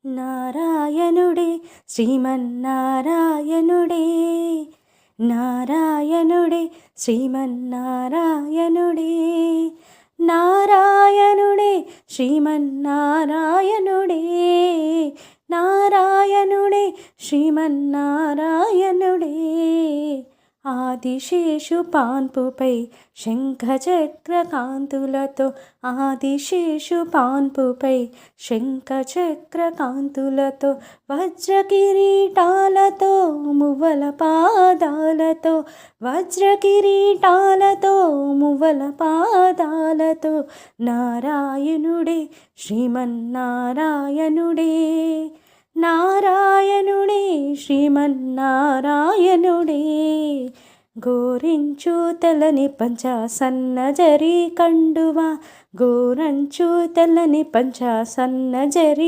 నారాయణుడే శ్రీమన్నారాయణుడే, నారాయణుడే శ్రీమన్నారాయణుడే, నారాయణుడే శ్రీమన్నారాయణుడే, నారాయణుడే శ్రీమన్నారాయణుడే. ఆదిశేషు పాన్పుపై శంఖచక్ర కాంతులతో, ఆదిశేషు పాన్పుపై శంఖచక్ర కాంతులతో, వజ్ర కిరీటాలతో మువ్వల పాదాలతో, వజ్ర కిరీటాలతో మువ్వల పాదాలతో, నారాయణుడే శ్రీమన్నారాయణుడే, నారాయణుడే శ్రీమన్నారాయణుడే. గోరించు తెల్లని పంచ సన్నజరి కండువా, గోరంచు తెల్లని పంచ సన్నజరి